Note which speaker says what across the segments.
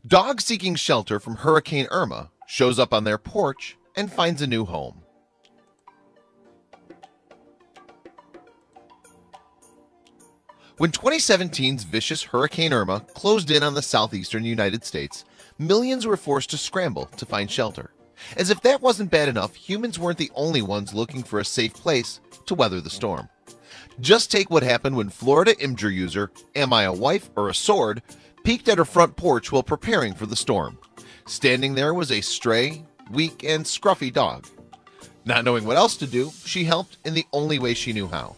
Speaker 1: Dog seeking shelter from Hurricane Irma shows up on their porch and finds a new home. When 2017's vicious Hurricane Irma closed in on the southeastern United States, millions were forced to scramble to find shelter. As if that wasn't bad enough, humans weren't the only ones looking for a safe place to weather the storm. Just take what happened when Florida Imgur user Amiawifeorasword peeked at her front porch while preparing for the storm. Standing there was a stray, weak, and scruffy dog. Not knowing what else to do, she helped in the only way she knew how.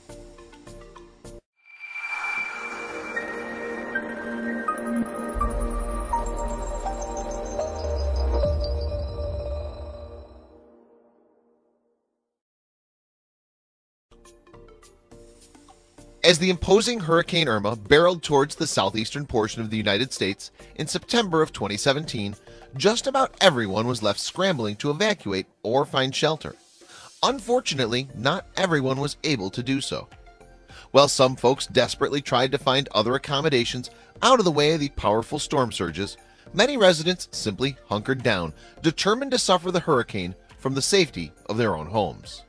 Speaker 1: As the imposing Hurricane Irma barreled towards the southeastern portion of the United States in September of 2017, just about everyone was left scrambling to evacuate or find shelter. Unfortunately, not everyone was able to do so. While some folks desperately tried to find other accommodations out of the way of the powerful storm surges, many residents simply hunkered down, determined to suffer the hurricane from the safety of their own homes.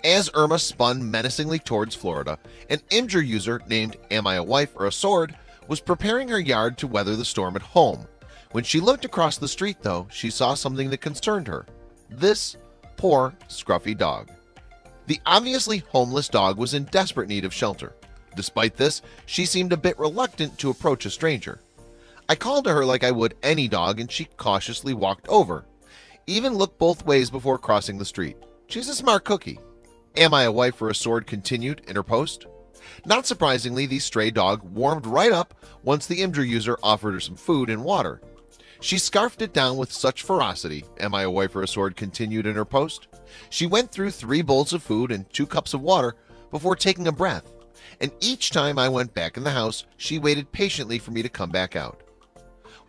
Speaker 1: As Irma spun menacingly towards Florida, an Imgur user named Amiawifeorasword was preparing her yard to weather the storm at home. When she looked across the street, though, she saw something that concerned her. This poor, scruffy dog. The obviously homeless dog was in desperate need of shelter. Despite this, she seemed a bit reluctant to approach a stranger. I called to her like I would any dog, and she cautiously walked over, even looked both ways before crossing the street. She's a smart cookie. Amiawifeorasword continued in her post. Not surprisingly, the stray dog warmed right up once the Imgur user offered her some food and water. She scarfed it down with such ferocity, Amiawifeorasword continued in her post. She went through 3 bowls of food and 2 cups of water before taking a breath, and each time I went back in the house, she waited patiently for me to come back out.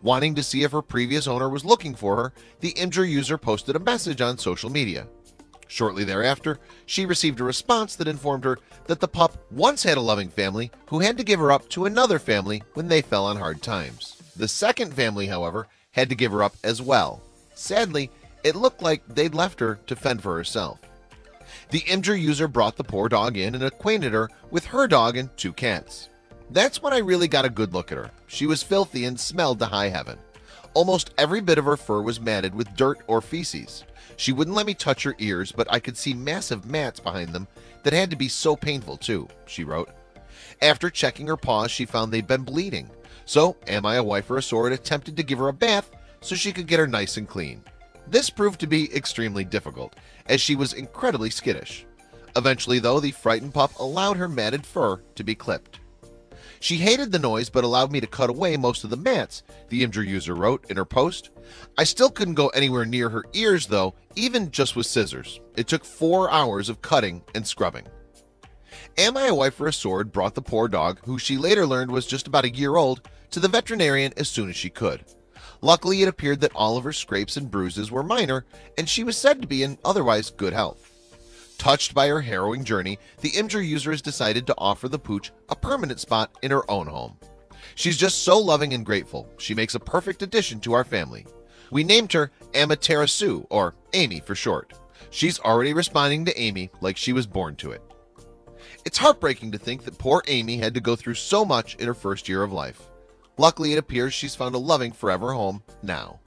Speaker 1: Wanting to see if her previous owner was looking for her, the Imgur user posted a message on social media. Shortly thereafter, she received a response that informed her that the pup once had a loving family who had to give her up to another family when they fell on hard times. The second family, however, had to give her up as well. Sadly, it looked like they'd left her to fend for herself. The Imgur user brought the poor dog in and acquainted her with her dog and 2 cats. That's when I really got a good look at her. She was filthy and smelled to high heaven. Almost every bit of her fur was matted with dirt or feces. She wouldn't let me touch her ears, but I could see massive mats behind them that had to be so painful too, she wrote. After checking her paws, she found they'd been bleeding. So Amiawifeorasword attempted to give her a bath so she could get her nice and clean. This proved to be extremely difficult, as she was incredibly skittish. Eventually, though, the frightened pup allowed her matted fur to be clipped. She hated the noise but allowed me to cut away most of the mats, the Imgur user wrote in her post. I still couldn't go anywhere near her ears, though, even just with scissors. It took 4 hours of cutting and scrubbing. Amiawifeorasword brought the poor dog, who she later learned was just about a year old, to the veterinarian as soon as she could. Luckily, it appeared that all of her scrapes and bruises were minor, and she was said to be in otherwise good health. Touched by her harrowing journey, the Imgur user has decided to offer the pooch a permanent spot in her own home. She's just so loving and grateful. She makes a perfect addition to our family. We named her Amaterasu, or Amy for short. She's already responding to Amy like she was born to it. It's heartbreaking to think that poor Amy had to go through so much in her first year of life. Luckily, it appears she's found a loving forever home now.